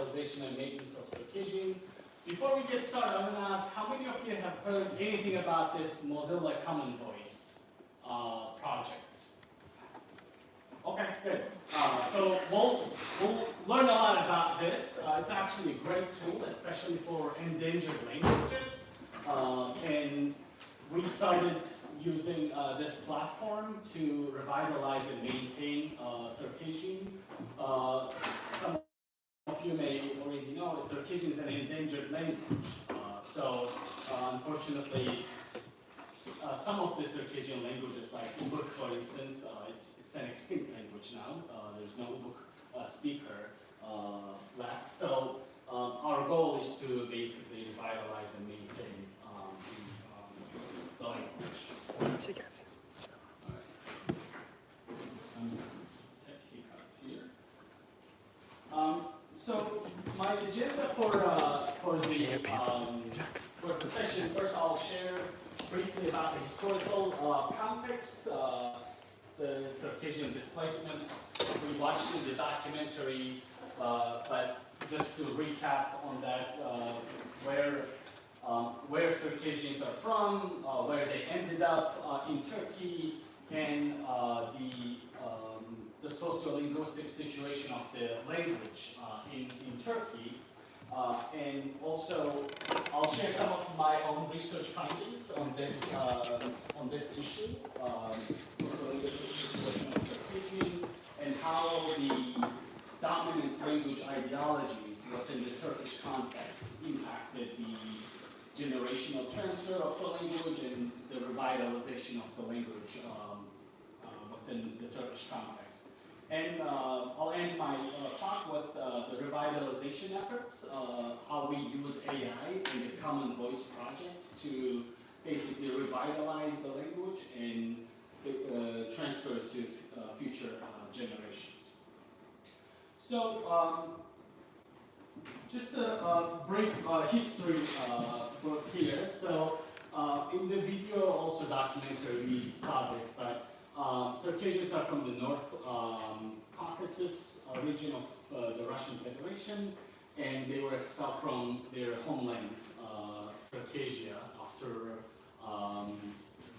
revitalization and maintenance of Circassian. Before we get started, I'm going to ask how many of you have heard anything about this Mozilla Common Voice project? Okay, good. So we'll learn a lot about this. It's actually a great tool, especially for endangered languages. And we started using this platform to revitalize and maintain Circassian. Some of you may already know Circassian is an endangered language. Unfortunately, it's some of the Circassian languages, like Ubuk, for instance, it's an extinct language now. There's no Ubuk speaker left. So our goal is to basically revitalize and maintain the language. Circassian. All right. Some tech hiccup here. So my agenda for the session, first I'll share briefly about the historical context, the Circassian displacement. We watched the documentary, but just to recap on that, where Circassians are from, where they ended up in Turkey, and the sociolinguistic situation of the language in Turkey. And also, I'll share some of my own research findings on this issue, sociolinguistic situation of Circassian, and how the dominant language ideologies within the Turkish context impacted the generational transfer of the language and the revitalization of the language within the Turkish context. And I'll end my talk with the revitalization efforts, how we use AI in the Common Voice project to basically revitalize the language and transfer it to future generations. So just a brief history book here. So in the video, also documentary, we saw this, but Circassians are from the North Caucasus region of the Russian Federation, and they were expelled from their homeland, Circassia, after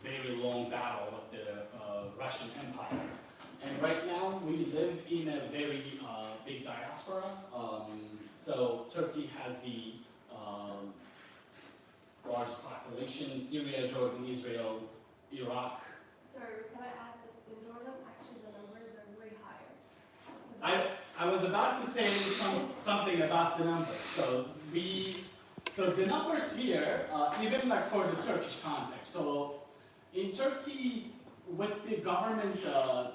very long battle with the Russian Empire. And right now, we live in a very big diaspora. So Turkey has the largest population: Syria, Jordan, Israel, Iraq. Sorry, can I add that in Jordan, actually the numbers are way higher. I was about to say something about the numbers. So the numbers here, even like for the Turkish context. So in Turkey, with the government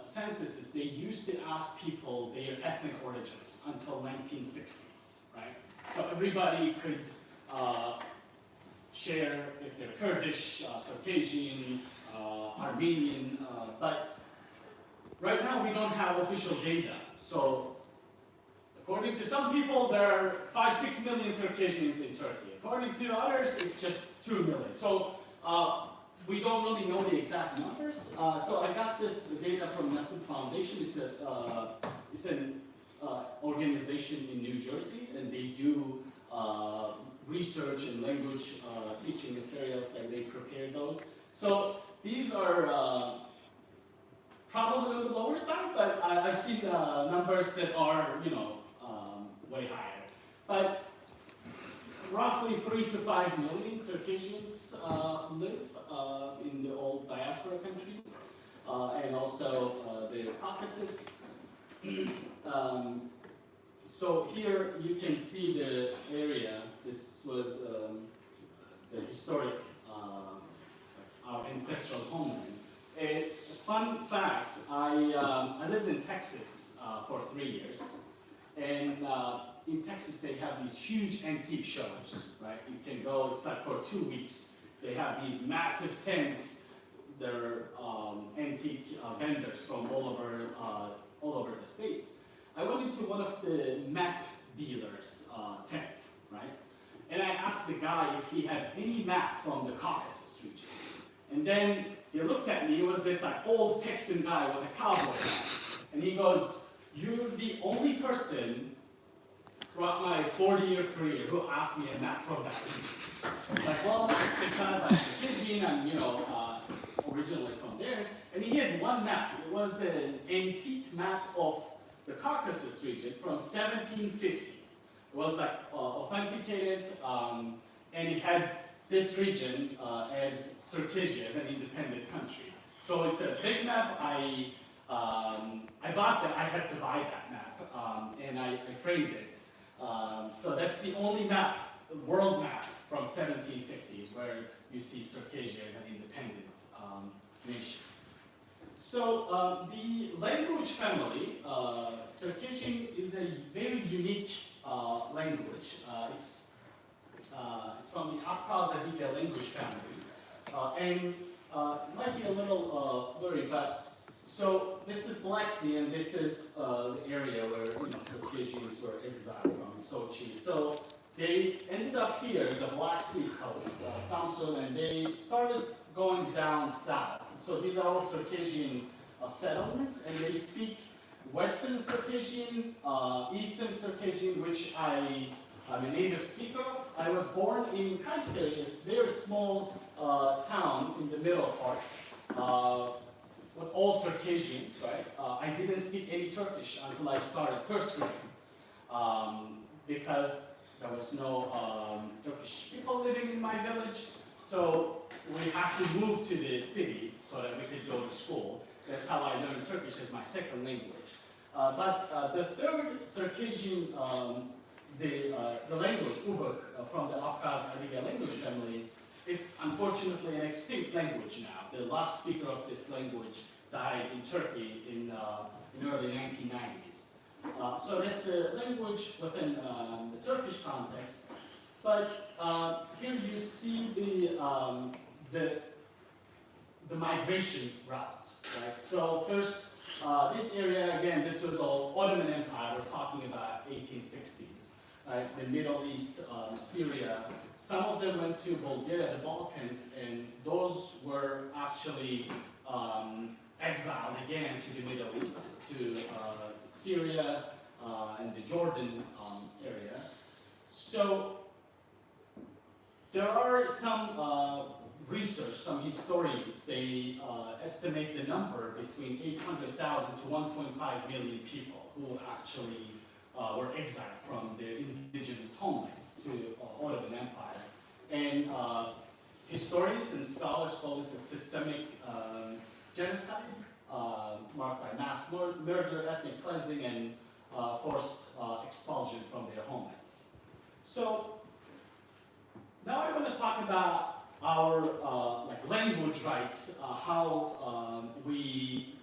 censuses, they used to ask people their ethnic origins until 1960s, right? So everybody could share if they're Kurdish, Circassian, Armenian, but right now we don't have official data. So according to some people, there are 5-6 million Circassians in Turkey. According to others, it's just 2 million. So we don't really know the exact numbers. So I got this data from Nasib Foundation. It's an organization in New Jersey, and they do research and language teaching materials, like they prepare those. So these are probably on the lower side, but I've seen numbers that are, way higher. But roughly 3 to 5 million Circassians live in the old diaspora countries, and also the Caucasus. So here you can see the area. This was the historic, our ancestral homeland. A fun fact, I lived in Texas for 3 years, and in Texas they have these huge antique shows, right? You can go, it's like for 2 weeks. They have these massive tents. They're antique vendors from all over the states. I went into one of the map dealers' tent, right? And I asked the guy if he had any map from the Caucasus region. And then he looked at me. He was this like old Texan guy with a cowboy hat. And he goes, "You're the only person throughout my 40-year career, who asked me a map from that region. Like, well, that's because I'm Circassian, I'm, originally from there. And he had one map. It was an antique map of the Caucasus region from 1750. It was like authenticated, and it had this region as Circassia, as an independent country. So it's a big map. I bought that. I had to buy that map, and I framed it. So that's the only map, world map from 1750s, where you see Circassia as an independent nation. So the language family, Circassian is a very unique language. It's from the Abkhaz-Adiga language family, and it might be a little blurry, but so this is Black Sea, and this is the area where Circassians were exiled from, Sochi. So they ended up here, the Black Sea coast, Samsun, and they started going down south. So these are all Circassian settlements, and they speak Western Circassian, Eastern Circassian, which I'm a native speaker of. I was born in Kayseri, a very small town in the middle part, with all Circassians, right? I didn't speak any Turkish until I started first grade, because there was no Turkish people living in my village. So we had to move to the city so that we could go to school. That's how I learned Turkish as my second language. But the third Circassian, the language, Ubuk, from the Abkhaz-Adiga language family, it's unfortunately an extinct language now. The last speaker of this language died in Turkey in early 1990s. So that's the language within the Turkish context. But here you see the migration route, right? So first, this area, again, this was all Ottoman Empire. We're talking about 1860s, right? The Middle East, Syria. Some of them went to Bulgaria, the Balkans, and those were actually exiled again to the Middle East, to Syria and the Jordan area. So there are some research, some historians, they estimate the number between 800,000 to 1.5 million people who actually were exiled from their indigenous homelands to Ottoman Empire. And historians and scholars call this a systemic genocide, marked by mass murder, ethnic cleansing, and forced expulsion from their homelands. So now I want to talk about our language rights, how we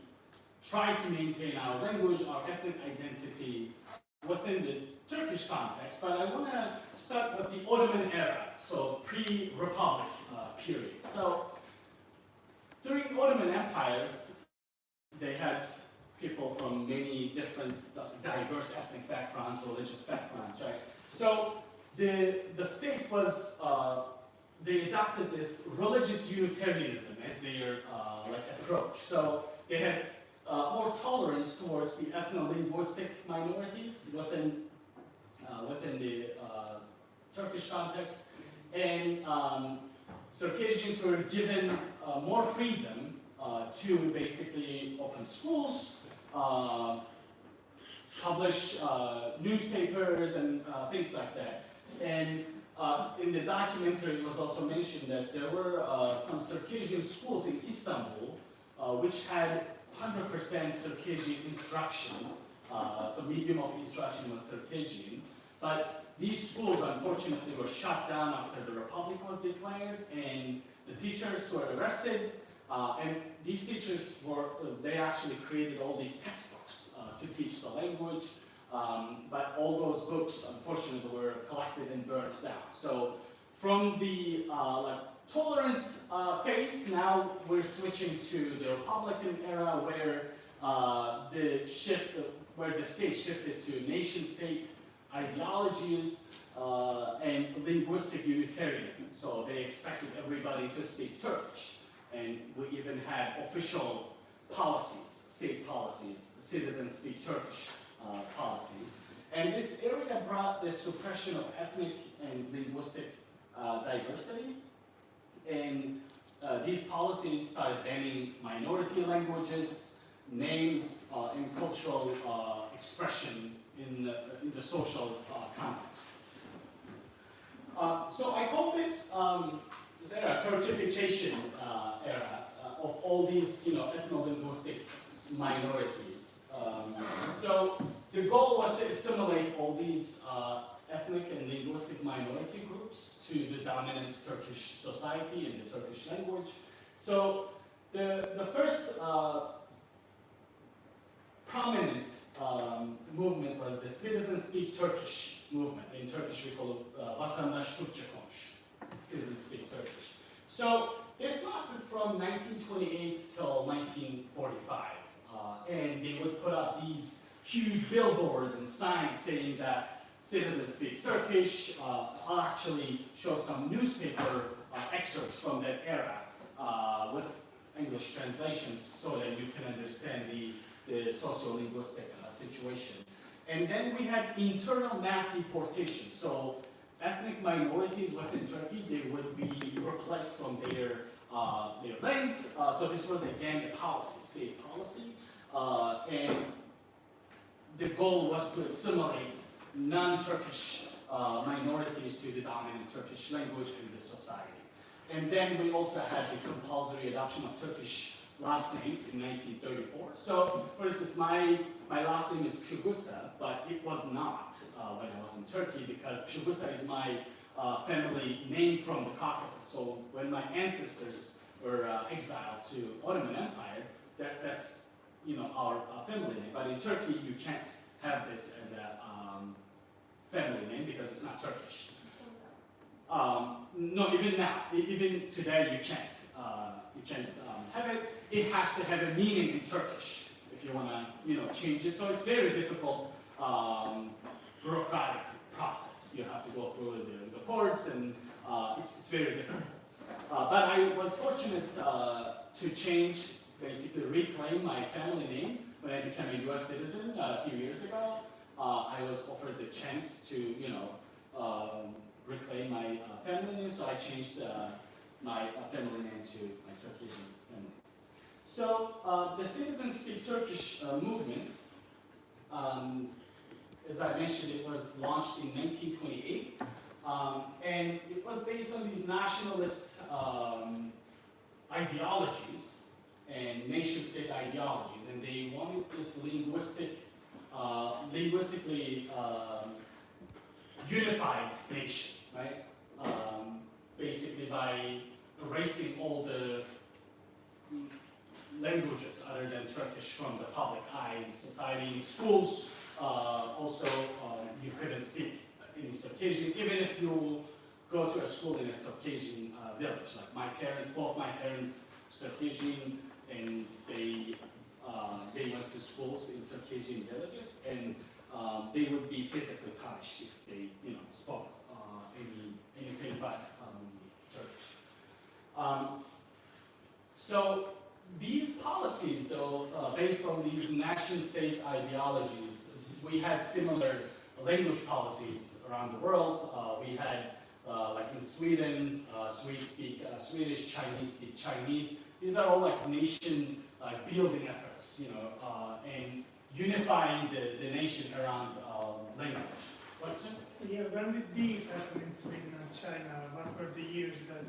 try to maintain our language, our ethnic identity within the Turkish context. But I want to start with the Ottoman era, so pre-Republic period. So during the Ottoman Empire, they had people from many different diverse ethnic backgrounds, religious backgrounds, right? So the state was, they adopted this religious Unitarianism as their approach. So they had more tolerance towards the ethno-linguistic minorities within the Turkish context, and Circassians were given more freedom to basically open schools, publish newspapers and things like that. And in the documentary, it was also mentioned that there were some Circassian schools in Istanbul which had 100% Circassian instruction. So medium of instruction was Circassian. But these schools, unfortunately, were shut down after the Republic was declared, and the teachers were arrested. And these teachers they actually created all these textbooks to teach the language. But all those books, unfortunately, were collected and burnt down. So from the tolerant phase, now we're switching to the Republican era, where the state shifted to nation-state ideologies and linguistic Unitarianism. So they expected everybody to speak Turkish, and we even had official policies, state policies, citizens speak Turkish policies. And this area brought the suppression of ethnic and linguistic diversity. And these policies started banning minority languages, names, and cultural expression in the social context. So I call this era Turkification era of all these, ethno-linguistic minorities. So the goal was to assimilate all these ethnic and linguistic minority groups to the dominant Turkish society and the Turkish language. So the first prominent movement was the Citizens Speak Turkish movement. In Turkish we call it Vatandaş Türkçe Konuş, Citizens Speak Turkish. So this lasted from 1928 till 1945. And they would put up these huge billboards and signs saying that citizens speak Turkish. I'll actually show some newspaper excerpts from that era with English translations so that you can understand the socio-linguistic situation. And then we had internal mass deportation. So ethnic minorities within Turkey, they would be replaced from their lands. So this was again a policy, state policy. And the goal was to assimilate non-Turkish minorities to the dominant Turkish language in the society. And then we also had the compulsory adoption of Turkish last names in 1934. So, for instance, my last name is Pshigusa, but it was not when I was in Turkey because Pshigusa is my family name from the Caucasus. So when my ancestors were exiled to Ottoman Empire, that's our family name. But in Turkey, you can't have this as a family name because it's not Turkish. No, even now, even today, you can't have it. It has to have a meaning in Turkish if you want to, change it. So it's very difficult, bureaucratic process. You have to go through the courts, and it's very difficult. But I was fortunate to change, basically reclaim my family name when I became a U.S. citizen a few years ago. I was offered the chance to, reclaim my family name, so I changed my family name to my Circassian family. So the Citizens Speak Turkish movement, as I mentioned, it was launched in 1928, and it was based on these nationalist ideologies and nation-state ideologies, and they wanted this linguistically unified nation, right? Basically by erasing all the languages other than Turkish from the public eye in society, in schools. Also, you couldn't speak any Circassian, even if you go to a school in a Circassian village. Like both my parents, Circassian, and they went to schools in Circassian villages, and they would be physically punished if they, spoke anything but Turkish. So these policies, though, based on these nation-state ideologies, we had similar language policies around the world. We had, like in Sweden, Swedes speak Swedish, Chinese speak Chinese. These are all like nation building efforts, and unifying the nation around language. Question? Yeah, when did these happen in Sweden and China? What were the years that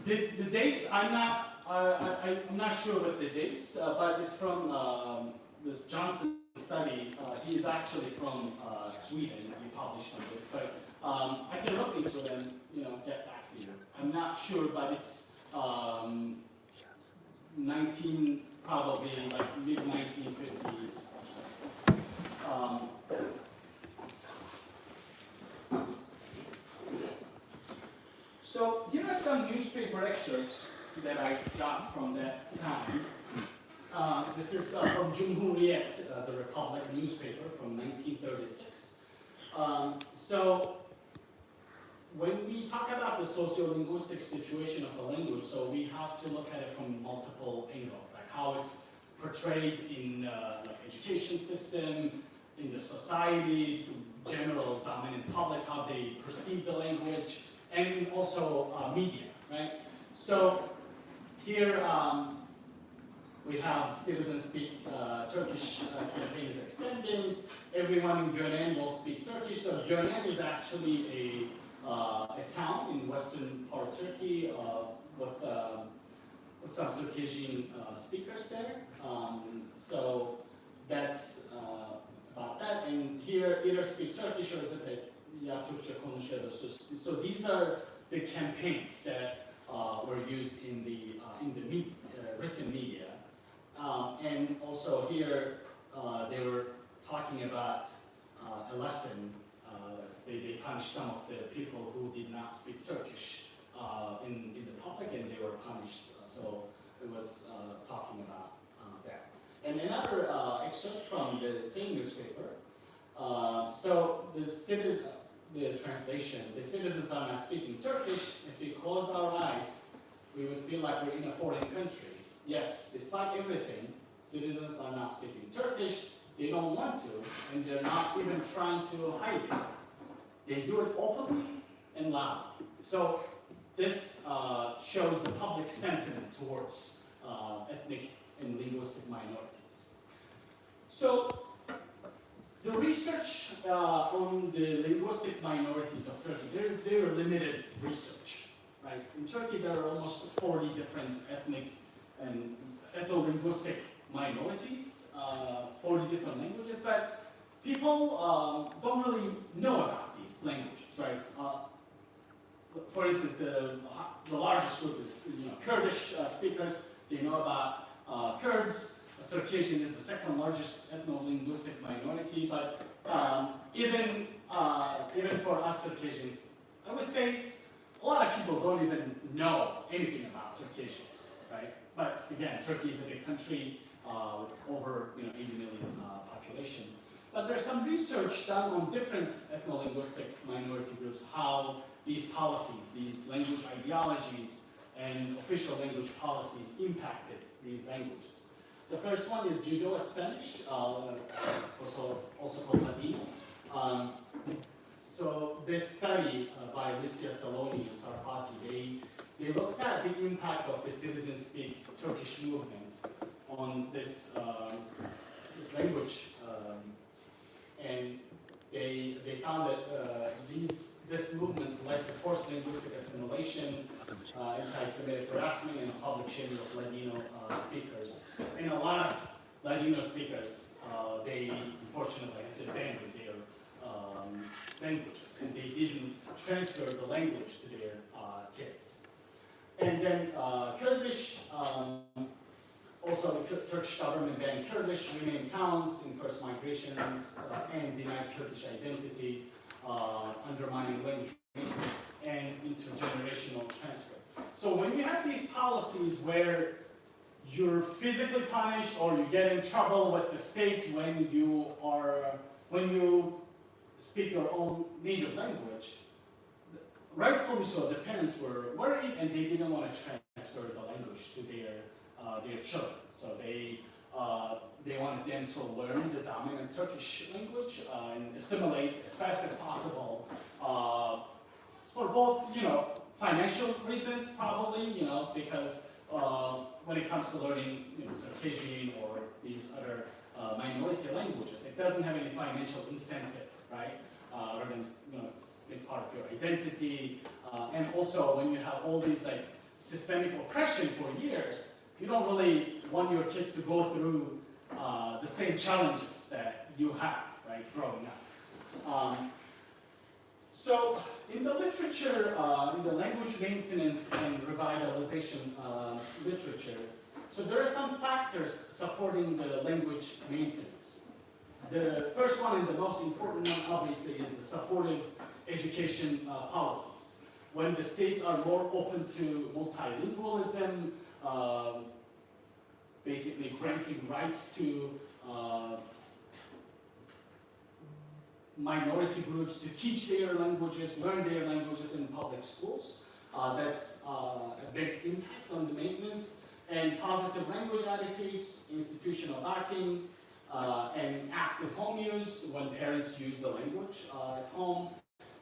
these? The dates, I'm not sure what the dates, but it's from this Johnson study. He's actually from Sweden. He published on this, but I can look into it and get back to you. I'm not sure, but it's 19 probably like mid 1950s or so. So here are some newspaper excerpts that I got from that time. This is from Cumhuriyet, the Republic newspaper from 1936. So when we talk about the sociolinguistic situation of a language, so we have to look at it from multiple angles, like how it's portrayed in like education system, in the society, to general dominant public, how they perceive the language, and also media, right? So here we have Citizens Speak Turkish campaign is extending. Everyone in Gönen will speak Turkish. So Gönen is actually a town in western part of Turkey with some Circassian speakers there. So that's about that. And here, either speak Turkish or ya Türkçe konuşuyoruz. So these are the campaigns that were used in the written media. And also here, they were talking about a lesson. They punished some of the people who did not speak Turkish in the public, and they were punished. So it was talking about that. And another excerpt from the same newspaper. So the translation, the citizens are not speaking Turkish. If we close our eyes, we would feel like we're in a foreign country. Yes, despite everything, citizens are not speaking Turkish. They don't want to, and they're not even trying to hide it. They do it openly and loudly. So this shows the public sentiment towards ethnic and linguistic minorities. So the research on the linguistic minorities of Turkey, there is very limited research, right? In Turkey, there are almost 40 different ethnic and ethno-linguistic minorities, 40 different languages, but people don't really know about these languages, right? For instance, the largest group is Kurdish speakers. They know about Kurds. Circassian is the second largest ethno-linguistic minority, but even for us Circassians, I would say a lot of people don't even know anything about Circassians, right? But again, Turkey is a big country with over 80 million population. But there's some research done on different ethno-linguistic minority groups, how these policies, these language ideologies, and official language policies impacted these languages. The first one is Judo-Spanish, also called Ladino. So this study by Alicia Saloni and Sarfati, they looked at the impact of the Citizens Speak Turkish movement on this language, and they found that this movement led to forced linguistic assimilation, anti-Semitic harassment, and public shaming of Ladino speakers. And a lot of Ladino speakers, they unfortunately had to abandon their languages, and they didn't transfer the language to their kids. And then Kurdish, also the Turkish government banned Kurdish, renamed towns in first migrations, and denied Kurdish identity, undermining language and intergenerational transfer. So when you have these policies where you're physically punished or you get in trouble with the state when you speak your own native language, rightfully so, the parents were worried and they didn't want to transfer the language to their children. So they wanted them to learn the dominant Turkish language and assimilate as fast as possible for both, financial reasons probably, because when it comes to learning, Circassian or these other minority languages, it doesn't have any financial incentive, right? Rather than, it's a big part of your identity. And also, when you have all these systemic oppression for years, you don't really want your kids to go through the same challenges that you have, right, growing up. So in the literature, in the language maintenance and revitalization literature, so there are some factors supporting the language maintenance. The first one and the most important one, obviously, is the supportive education policies. When the states are more open to multilingualism, basically granting rights to minority groups to teach their languages, learn their languages in public schools. That's a big impact on the maintenance. And positive language attitudes, institutional backing, and active home use when parents use the language at home,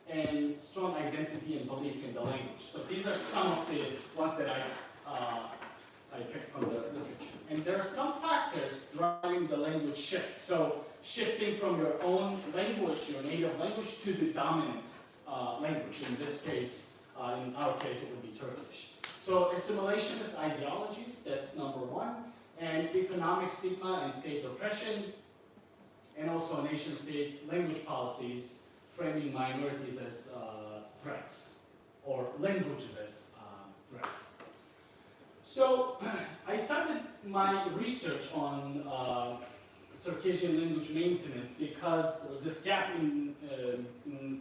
and strong identity and belief in the language. So these are some of the ones that I picked from the literature. And there are some factors driving the language shift. So shifting from your own language, your native language, to the dominant language. In this case, in our case, it would be Turkish. So assimilationist ideologies, that's number one. And economic stigma and state oppression. And also nation-state language policies framing minorities as threats, or languages as threats. So I started my research on Circassian language maintenance because there was this gap in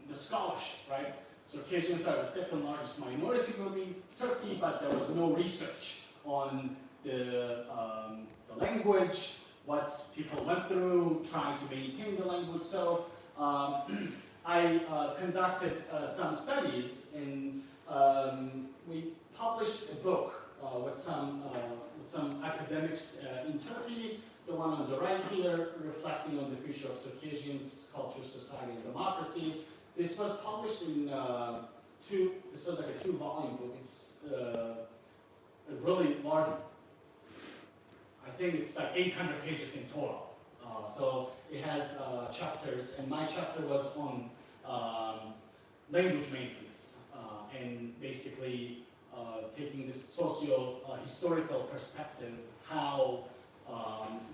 the scholarship, right? Circassians are the second largest minority group in Turkey, but there was no research on the language, what people went through, trying to maintain the language. So I conducted some studies, and we published a book with some academics in Turkey. The one on the right here, reflecting on the future of Circassians, culture, society, and democracy. This was published in this was like a 2-volume book. It's a really large, I think it's like 800 pages in total. So it has chapters, and my chapter was on language maintenance, and basically taking this socio-historical perspective, how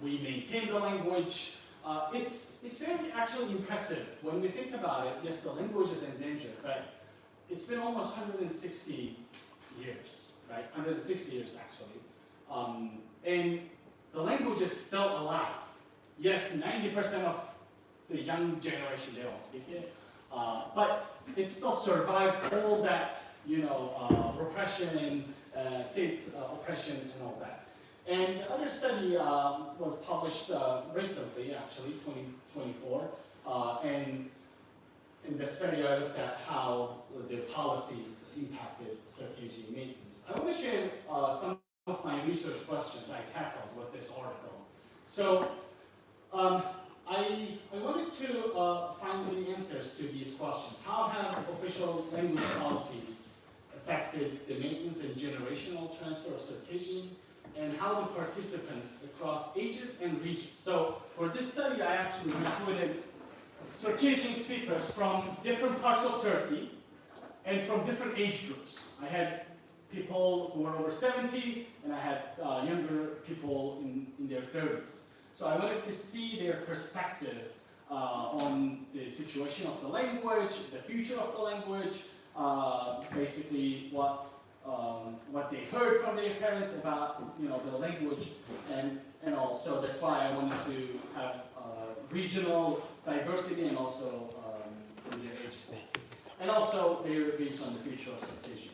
we maintain the language. It's very actually impressive when we think about it. Yes, the language is endangered, but it's been almost 160 years, right? 160 years actually, and the language is still alive. Yes, 90% of the young generation, they don't speak it, but it still survived all that, repression and state oppression and all that. And the other study was published recently, actually, 2024, and in the study I looked at how the policies impacted Circassian maintenance. I want to share some of my research questions I tackled with this article. So I wanted to find the answers to these questions. How have official language policies affected the maintenance and generational transfer of Circassian, and how do participants across ages and regions? So for this study, I actually recruited Circassian speakers from different parts of Turkey and from different age groups. I had people who were over 70, and I had younger people in their 30s. So I wanted to see their perspective on the situation of the language, the future of the language, basically what they heard from their parents about the language, and also that's why I wanted to have regional diversity and also in their ages, and also their views on the future of Circassian.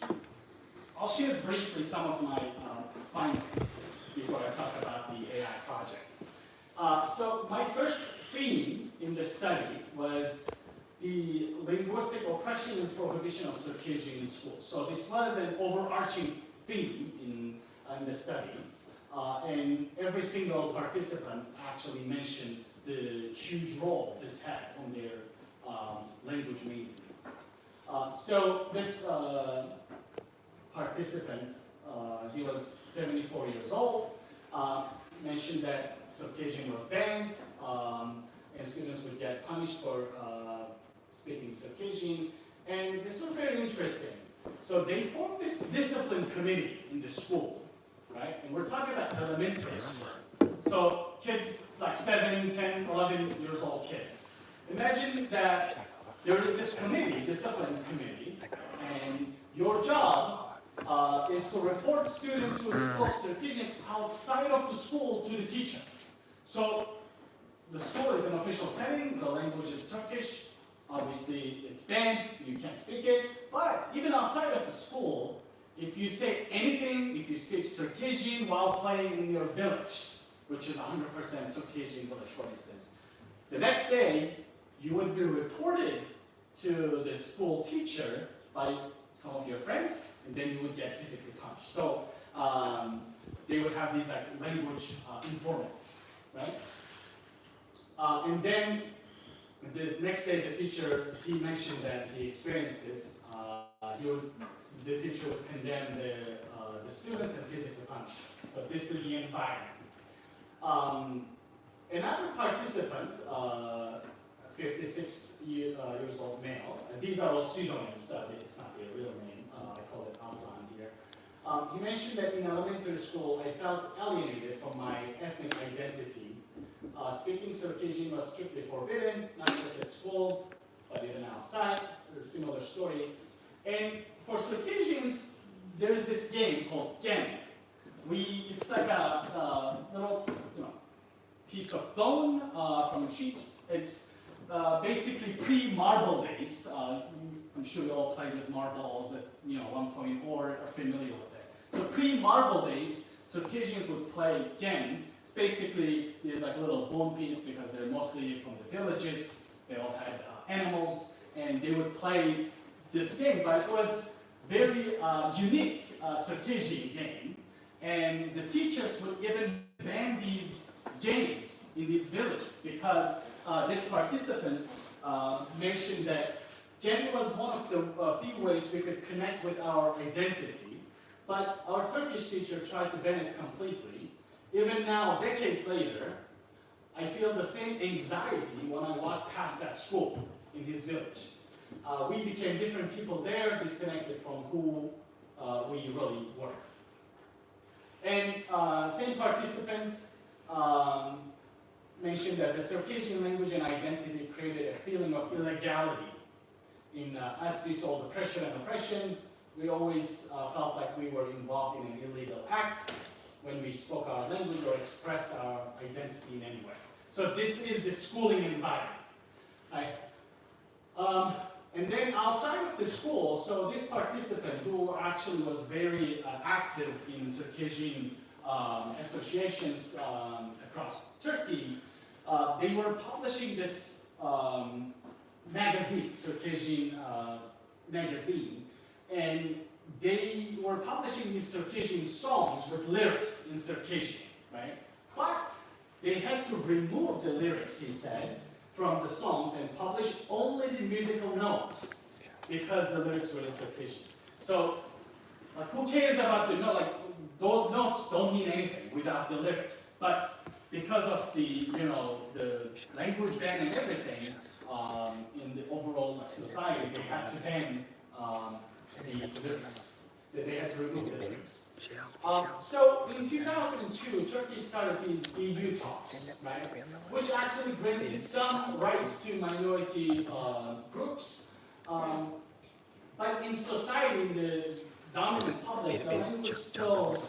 I'll share briefly some of my findings before I talk about the AI project. So my first theme in the study was the linguistic oppression and prohibition of Circassian in schools. So this was an overarching theme in the study, and every single participant actually mentioned the huge role this had on their language maintenance. So this participant, he was 74 years old, mentioned that Circassian was banned, and students would get punished for speaking Circassian, and this was very interesting. So they formed this discipline committee in the school, right? And we're talking about elementary school. So kids like 7, 10, 11 years old kids. Imagine that there is this committee, discipline committee, and your job is to report students who spoke Circassian outside of the school to the teacher. So the school is an official setting, the language is Turkish, obviously it's banned, you can't speak it, but even outside of the school, if you say anything, if you speak Circassian while playing in your village, which is 100% Circassian village, for instance, the next day you would be reported to the school teacher by some of your friends, and then you would get physically punished. So they would have these like language informants, right? And then the next day, the teacher, he mentioned that he experienced this. The teacher would condemn the students and physically punish. So this is the environment. Another participant, 56 years old male, and these are all pseudonyms, it's not their real name, I call it Aslan here. He mentioned that in elementary school, I felt alienated from my ethnic identity. Speaking Circassian was strictly forbidden, not just at school, but even outside. It's a similar story. And for Circassians, there's this game called Gen. It's like a little, piece of bone from sheets. It's basically pre-marble days. I'm sure you all played with marbles at one point or are familiar with it. So pre-marble days, Circassians would play Gen. It's basically there's like a little bone piece because they're mostly from the villages. They all had animals, and they would play this game. But it was very unique Circassian game, and the teachers would even ban these games in these villages because this participant mentioned that Gen was one of the few ways we could connect with our identity, but our Turkish teacher tried to ban it completely. Even now, decades later, I feel the same anxiety when I walk past that school in his village. We became different people there, disconnected from who we really were. And same participants mentioned that the Circassian language and identity created a feeling of illegality in us due to all the pressure and oppression. We always felt like we were involved in an illegal act when we spoke our language or expressed our identity in any way. So this is the schooling environment. Right? And then outside of the school, so this participant who actually was very active in Circassian associations across Turkey, they were publishing this magazine, Circassian magazine, and they were publishing these Circassian songs with lyrics in Circassian, right? But they had to remove the lyrics, he said, from the songs and publish only the musical notes because the lyrics were in Circassian. So, like, who cares about the note? Like, those notes don't mean anything without the lyrics. But because of the language ban and everything in the overall society, they had to ban the lyrics. They had to remove the lyrics. So in 2002, Turkey started these EU talks, right, which actually granted some rights to minority groups. But in society, in the dominant public, the language still,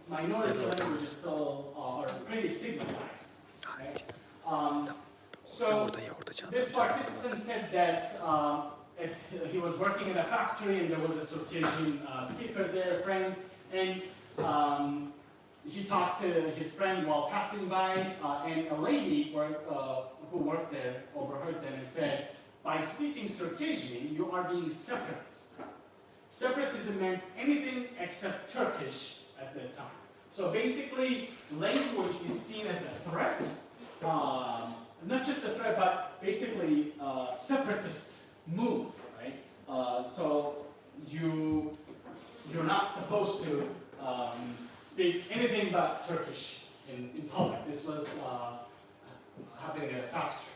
minority languages still are pretty stigmatized. Right? So this participant said that he was working in a factory and there was a Circassian speaker there, a friend, and he talked to his friend while passing by, and a lady who worked there overheard them and said, "By speaking Circassian, you are being separatist." Separatism meant anything except Turkish at that time. So basically, language is seen as a threat, not just a threat, but basically separatist move, right? So you're not supposed to speak anything but Turkish in public. This was happening at a factory.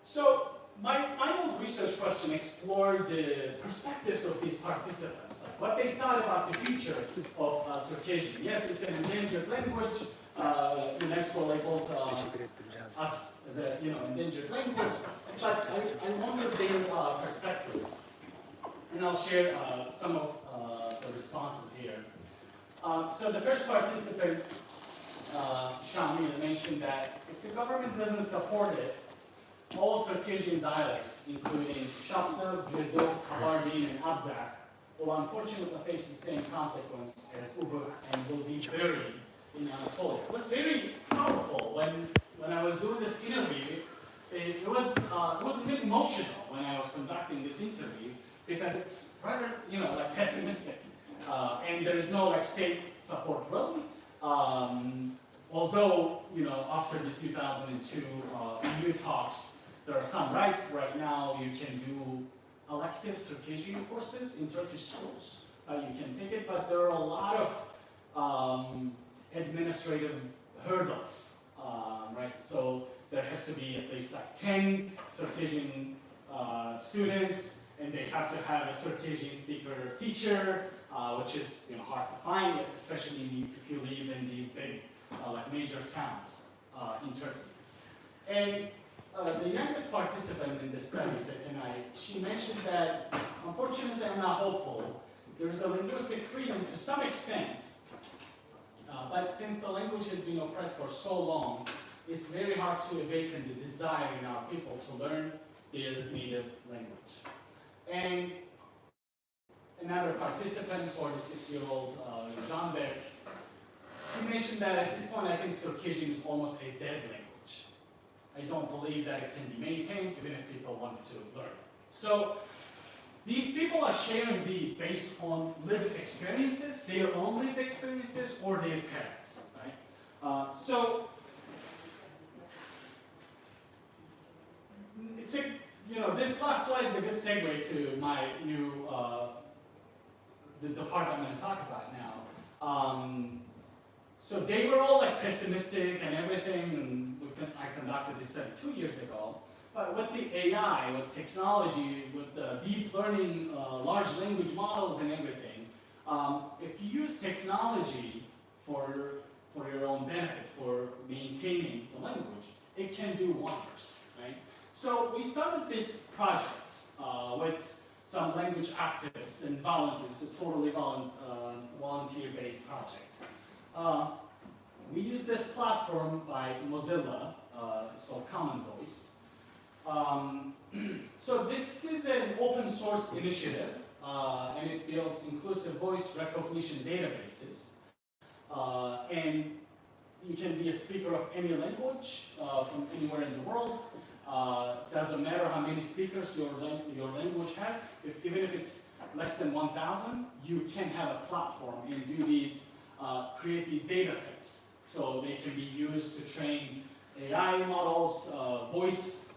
So my final research question explored the perspectives of these participants, like what they thought about the future of Circassian. Yes, it's an endangered language. UNESCO labeled us as a endangered language, but I wonder their perspectives, and I'll share some of the responses here. So the first participant, Shamil, mentioned that if the government doesn't support it, all Circassian dialects, including Shapsa, Jirdo, Kabardin, and Abzak, will unfortunately face the same consequence as Ubuk and will be buried in Anatolia. It was very powerful when I was doing this interview. It was really emotional when I was conducting this interview because it's rather like pessimistic, and there is no like state support really although, after the 2002 EU talks, there are some rights right now. You can do elective Circassian courses in Turkish schools. You can take it, but there are a lot of administrative hurdles, right? So there has to be at least like 10 Circassian students, and they have to have a Circassian speaker teacher, which is hard to find, especially if you live in these big, like major towns in Turkey. And the youngest participant in this study, Setenay, she mentioned that, unfortunately, I'm not hopeful. There is a linguistic freedom to some extent, but since the language has been oppressed for so long, it's very hard to awaken the desire in our people to learn their native language. And another participant, 46-year-old John Beck, he mentioned that at this point, I think Circassian is almost a dead language. I don't believe that it can be maintained, even if people wanted to learn. So these people are sharing these based on lived experiences, their own lived experiences, or their parents, right? So it's a, this last slide is a good segue to my new, the part I'm going to talk about now. So they were all like pessimistic and everything, and I conducted this study 2 years ago. But with the AI, with technology, with the deep learning, large language models and everything, if you use technology for your own benefit, for maintaining the language, it can do wonders, right? So we started this project with some language activists and volunteers, a totally volunteer-based project. We use this platform by Mozilla. It's called Common Voice. So this is an open source initiative, and it builds inclusive voice recognition databases. And you can be a speaker of any language from anywhere in the world. Doesn't matter how many speakers your language has. Even if it's less than 1,000, you can have a platform and do these, create these data sets. So they can be used to train AI models, voice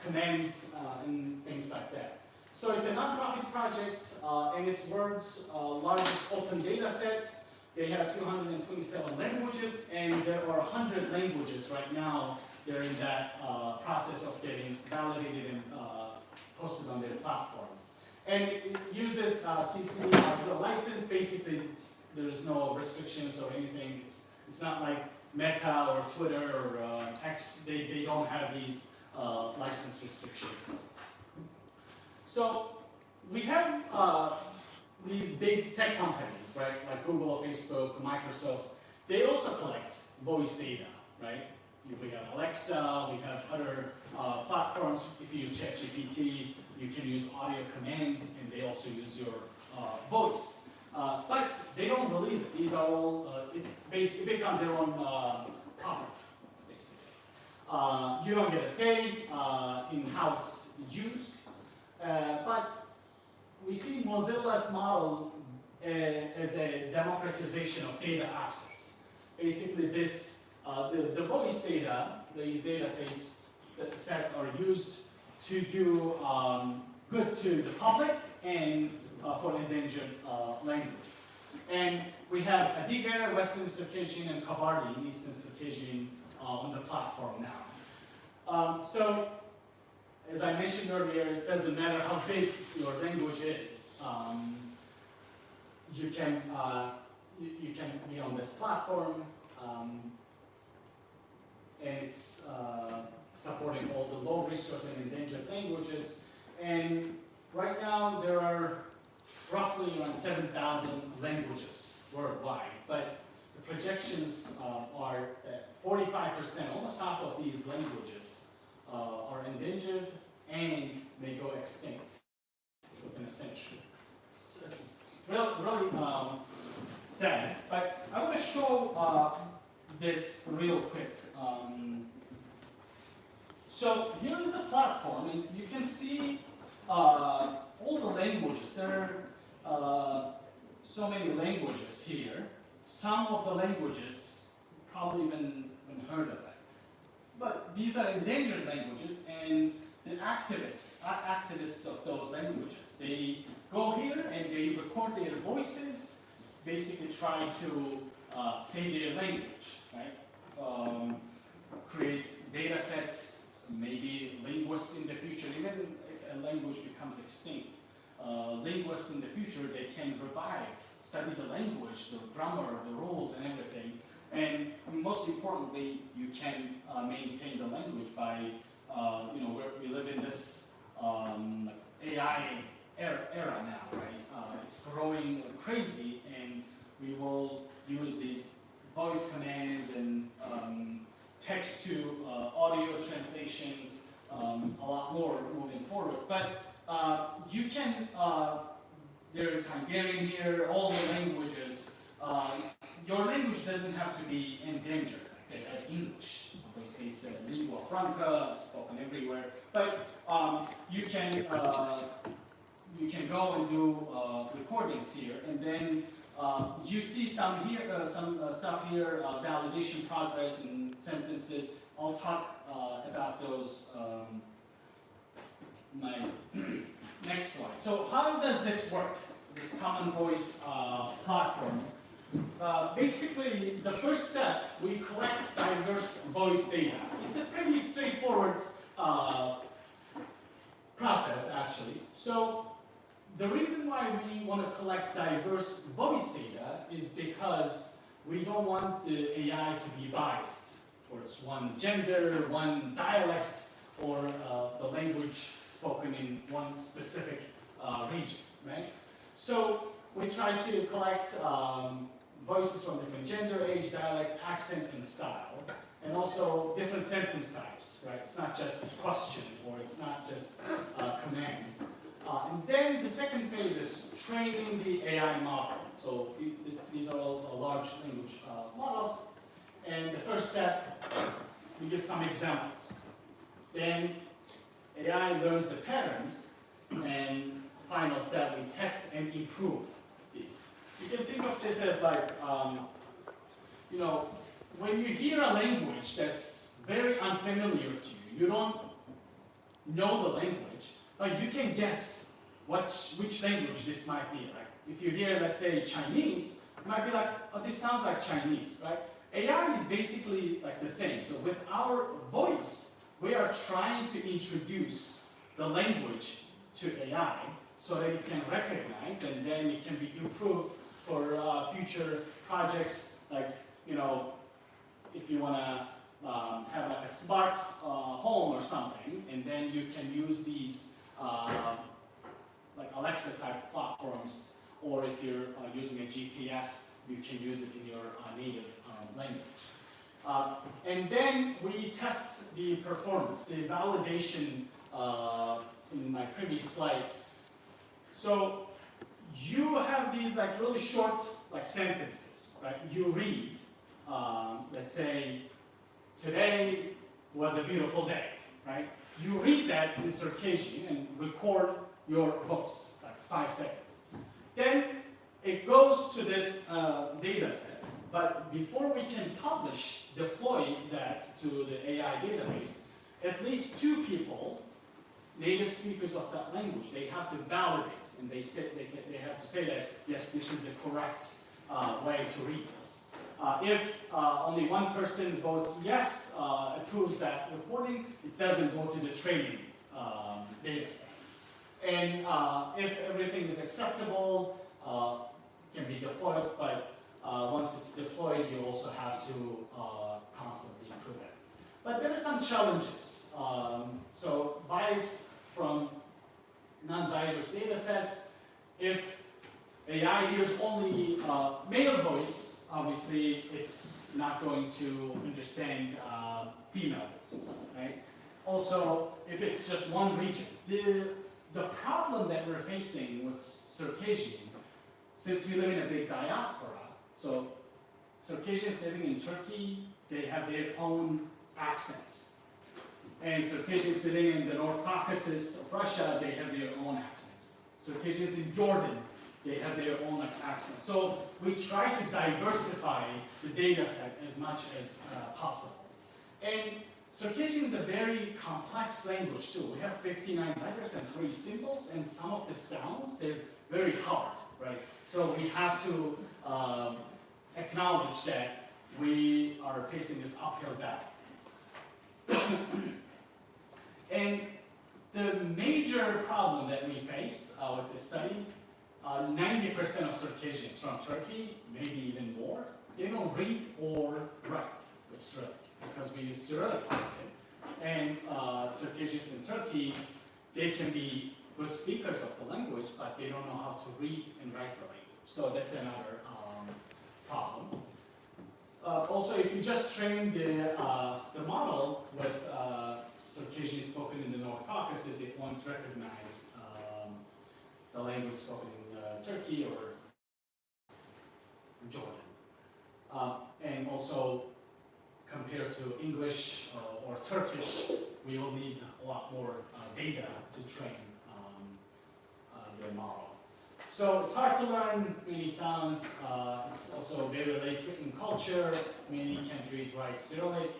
commands, and things like that. So it's a nonprofit project, and it's world's largest open data set. They have 227 languages, and there are 100 languages right now. They're in that process of getting validated and posted on their platform. And it uses CC license. Basically, there's no restrictions or anything. It's not like Meta or Twitter or X. They don't have these license restrictions. So we have these big tech companies, right? Like Google, Facebook, Microsoft. They also collect voice data, right? We have Alexa, we have other platforms. If you use ChatGPT, you can use audio commands, and they also use your voice. But they don't release it. These are all, it becomes their own property, basically. You don't get a say in how it's used, but we see Mozilla's model as a democratization of data access. Basically, this the voice data, these data sets are used to do good to the public and for endangered languages. And we have Adiga, Western Circassian, and Kabardi, Eastern Circassian, on the platform now. So, as I mentioned earlier, it doesn't matter how big your language is. You can be on this platform, and it's supporting all the low resource and endangered languages. And right now, there are roughly around 7,000 languages worldwide, but the projections are that 45%, almost half of these languages are endangered and may go extinct within a century. It's really sad, but I want to show this real quick. So here is the platform, and you can see all the languages. There are so many languages here. some of the languages, probably even heard of it. But these are endangered languages, and the activists of those languages, they go here and they record their voices, basically try to say their language, right? Create data sets, maybe linguists in the future, even if a language becomes extinct. Linguists in the future, they can revive, study the language, the grammar, the rules, and everything. And most importantly, you can maintain the language by, we live in this AI era now, right? It's growing crazy, and we will use these voice commands and text to audio translations a lot more moving forward. But you can, there's Hungarian here, all the languages. Your language doesn't have to be endangered. They have English. They say it's a lingua franca, it's spoken everywhere. But you can go and do recordings here, and then you see some here, some stuff here, validation progress and sentences. I'll talk about those my next slide. So how does this work? This common voice platform. Basically, the first step, we collect diverse voice data. It's a pretty straightforward process, actually. So the reason why we want to collect diverse voice data is because we don't want the AI to be biased towards one gender, one dialect, or the language spoken in one specific region, right? So we try to collect voices from different gender, age, dialect, accent, and style, and also different sentence types, right? It's not just a question, or it's not just commands. And then the second phase is training the AI model. So these are all large language models. And the first step, we give some examples. Then AI learns the patterns, and final step, we test and improve these. You can think of this as like, when you hear a language that's very unfamiliar to you, you don't know the language, but you can guess which language this might be. Like, if you hear, let's say, Chinese, you might be like, oh, this sounds like Chinese, right? AI is basically like the same. So with our voice, we are trying to introduce the language to AI so that it can recognize, and then it can be improved for future projects, like, if you want to have like a smart home or something, and then you can use these like Alexa type platforms, or if you're using a GPS, you can use it in your native language. And then we test the performance, the validation in my previous slide. So you have these like really short like sentences, right? You read, let's say, today was a beautiful day, right? You read that in Circassian and record your voice, like 5 seconds. Then it goes to this data set, but before we can deploy that to the AI database, at least 2 people, native speakers of that language, they have to validate, and they have to say that, yes, this is the correct way to read this. If only one person votes yes, approves that recording, it doesn't go to the training data set. And if everything is acceptable, it can be deployed, but once it's deployed, you also have to constantly improve it. But there are some challenges. So bias from non-diverse data sets. If AI hears only male voice, obviously it's not going to understand female voices, right? Also, if it's just one region, the problem that we're facing with Circassian, since we live in a big diaspora, so Circassians living in Turkey, they have their own accents. And Circassians living in the North Caucasus of Russia, they have their own accents. Circassians in Jordan they have their own like accent. So we try to diversify the data set as much as possible. And Circassian is a very complex language too. We have 59 letters and 3 symbols, and some of the sounds, they're very hard, right? So we have to acknowledge that we are facing this uphill battle. And the major problem that we face with this study, 90% of Circassians from Turkey, maybe even more, they don't read or write with Cyrillic because we use Cyrillic often. And Circassians in Turkey, they can be good speakers of the language, but they don't know how to read and write the language. So that's another problem. Also, if you just train the model with Circassian spoken in the North Caucasus, it won't recognize the language spoken in Turkey or Jordan. And also, compared to English or Turkish, we will need a lot more data to train the model. So it's hard to learn many sounds. It's also very late written culture. Many can't read, write Cyrillic.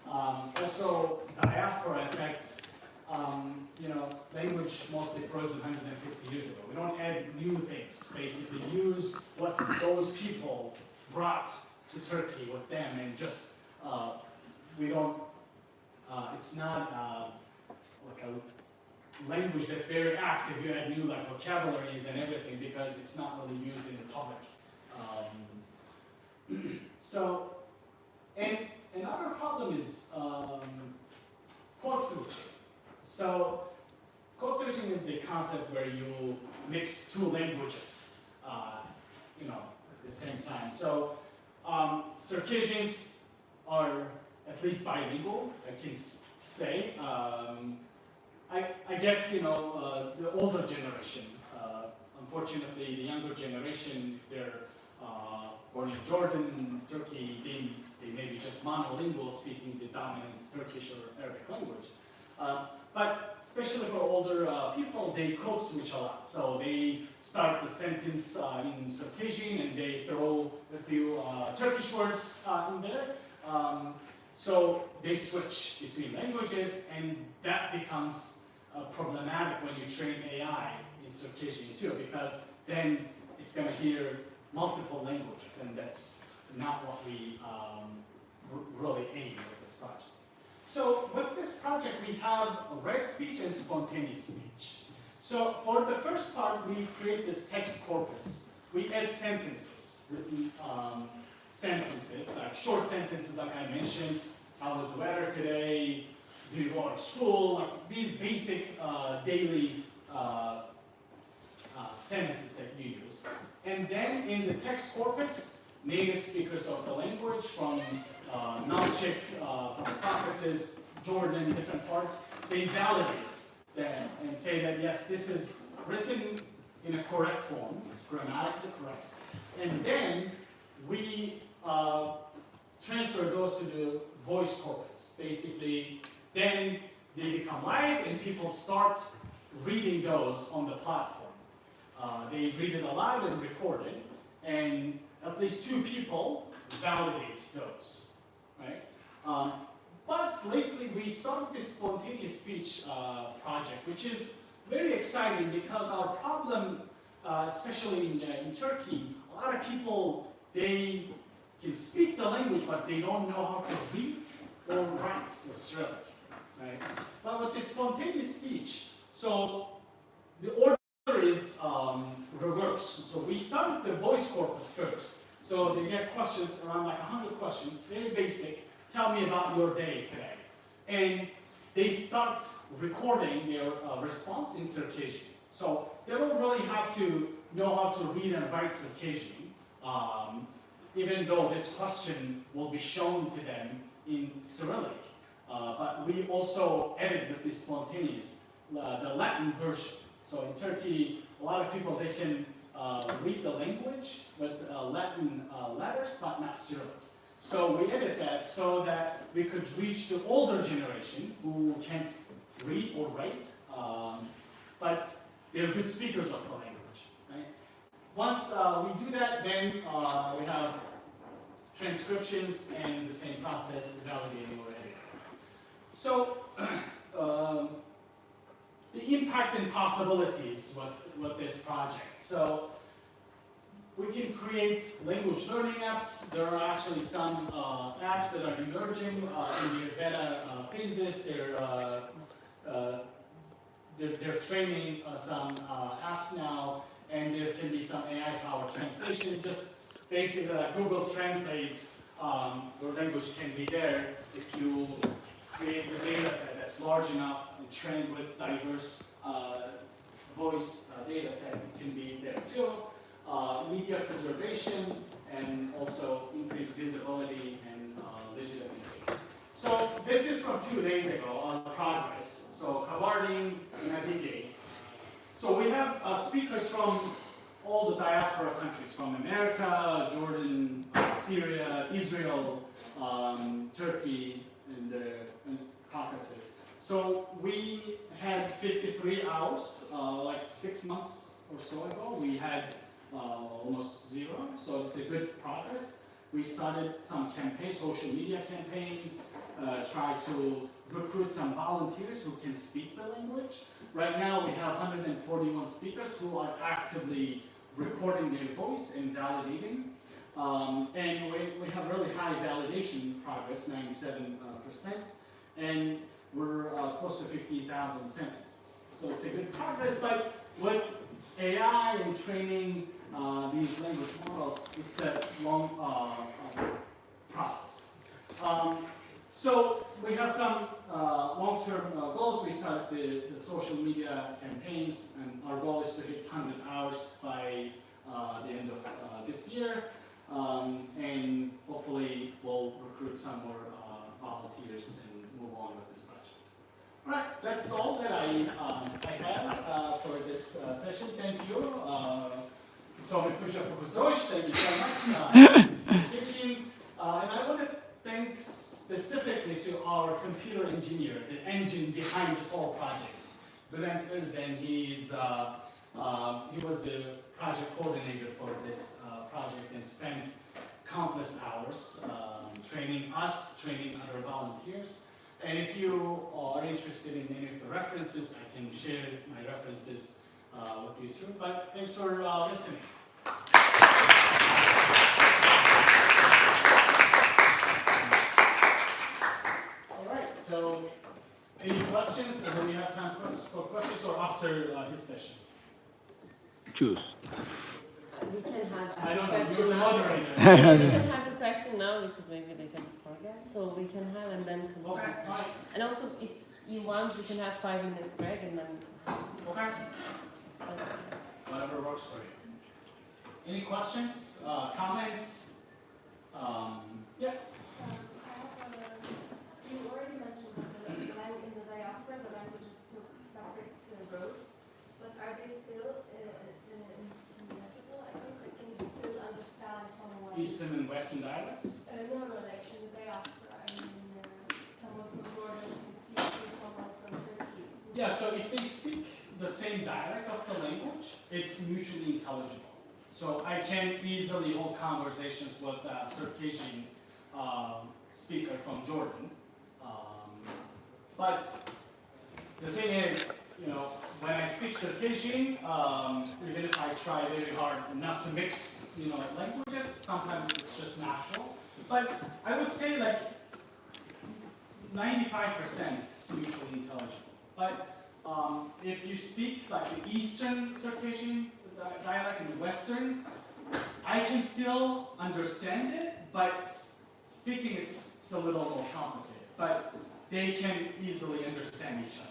Also, diaspora effect. Language mostly frozen 150 years ago. We don't add new things. Basically, use what those people brought to Turkey with them, and just we don't. It's not like a language that's very active. You add new like vocabularies and everything because it's not really used in the public. So, and another problem is code switching. So, code switching is the concept where you mix 2 languages, at the same time. So, Circassians are at least bilingual, I can say. I guess, the older generation, unfortunately, the younger generation, if they're born in Jordan, Turkey, they may be just monolingual, speaking the dominant Turkish or Arabic language. But especially for older people, they code switch a lot. So they start the sentence in Circassian and they throw a few Turkish words in there. So they switch between languages, and that becomes problematic when you train AI in Circassian too, because then it's going to hear multiple languages, and that's not what we really aim with this project. So with this project, we have read speech and spontaneous speech. So for the first part, we create this text corpus. We add sentences, written sentences, like short sentences like I mentioned. How was the weather today? Do you go to school? Like these basic daily sentences that you use. And then in the text corpus, native speakers of the language from Nalchik, from the Caucasus, Jordan, different parts, they validate that and say that yes, this is written in a correct form, it's grammatically correct. And then we transfer those to the voice corpus. Basically, then they become live and people start reading those on the platform. They read it aloud and record it, and at least 2 people validate those, right? But lately we started this spontaneous speech project, which is very exciting because our problem, especially in Turkey, a lot of people, they can speak the language, but they don't know how to read or write with Cyrillic, right? But with this spontaneous speech, so the order is reversed. So we start with the voice corpus first. So they get questions, around like 100 questions, very basic. Tell me about your day today. And they start recording their response in Circassian. So they don't really have to know how to read and write Circassian, even though this question will be shown to them in Cyrillic. But we also edit with this spontaneous, the Latin version. So in Turkey, a lot of people, they can read the language with Latin letters, but not Cyrillic. So we edit that so that we could reach the older generation who can't read or write, but they're good speakers of the language, right? once we do that, then we have transcriptions and the same process, validating or editing. So, the impact and possibilities with this project. So, we can create language learning apps. There are actually some apps that are emerging in their beta phases. They're training some apps now, and there can be some AI-powered translation. Just basically, like Google Translate, your language can be there if you create a data set that's large enough and trained with diverse voice data set. It can be there too. Media preservation, and also increased visibility and legitimacy. So this is from 2 days ago on progress. So Kavardin and Adige. So we have speakers from all the diaspora countries, from America, Jordan, Syria, Israel, Turkey, and the Caucasus. So we had 53 hours, like 6 months or so ago. We had almost 0, so it's a good progress. We started some campaigns, social media campaigns, try to recruit some volunteers who can speak the language. Right now we have 141 speakers who are actively recording their voice and validating. And we have really high validation progress, 97%, and we're close to 15,000 sentences. So it's a good progress, but with AI and training these language models, it's a long process. So we have some long-term goals. We started the social media campaigns, and our goal is to hit 100 hours by the end of this year. And hopefully we'll recruit some more volunteers and move on with this project. All right, that's all that I have for this session. Thank you. So thank you so much. And I want to thank specifically to our computer engineer, the engine behind this whole project. Bülent Özden, he was the project coordinator for this project and spent countless hours training us, training other volunteers. And if you are interested in any of the references, I can share my references with you too. But thanks for listening. All right, so any questions? And then we have time for questions or after this session? Choose. We can have I don't know, question you're the now. moderator. We can have a question now because maybe they can forget. So we can have and then continue. Okay, all right. And also, if you want, we can have 5 minutes break and then. Okay. Whatever works for you. Any questions, comments? Yeah. I have you already mentioned that in the diaspora, the languages took separate roads, but are they still intelligible? I think can you still understand someone? Eastern and Western dialects? No, like in the diaspora. I mean, someone from Jordan can speak to someone from Turkey. Yeah, so if they speak the same dialect of the language, it's mutually intelligible. So I can easily hold conversations with a Circassian speaker from Jordan. But the thing is, when I speak Circassian, even if I try very hard not to mix, languages, sometimes it's just natural. But I would say like 95% it's mutually intelligible. But if you speak like the Eastern Circassian dialect and the Western, I can still understand it, but speaking it's a little more complicated. But they can easily understand each other.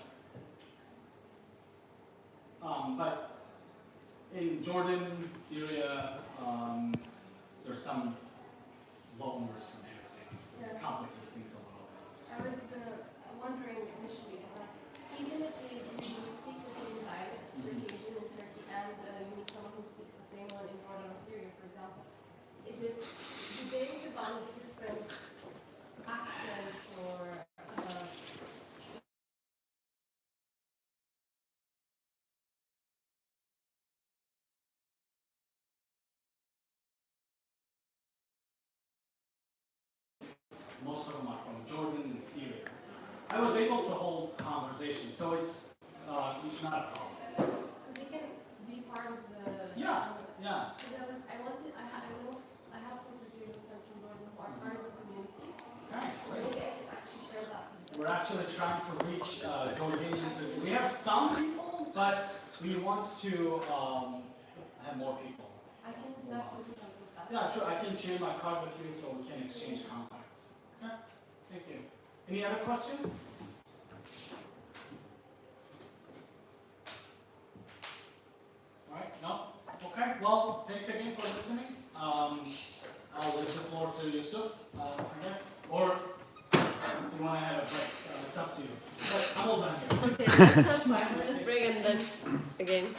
But in Jordan, Syria, there's some loaners from everything. It complicates things a little bit. I was wondering initially, even if you speak the same dialect, Circassian in Turkey, and you meet someone who speaks the same one in Jordan or Syria, for example, do they develop different accents or most of them are from Jordan and Syria. I was able to hold conversations, so it's not a problem. So they can be part of the. Yeah, yeah. Because I have some Circassian friends from Jordan who are part of the community. Okay, great. Maybe I can actually share that. We're actually trying to reach Jordanians. We have some people, but we want to have more people. I can definitely help with that. Yeah, sure. I can share my card with you so we can exchange contacts. Okay, thank you. Any other questions? All right, no? Okay, well, thanks again for listening. I'll leave the floor to Yusuf, I guess. Or you want to have a break? It's up to you. But I'm all done here. Okay, let's have 5 minutes break and then again.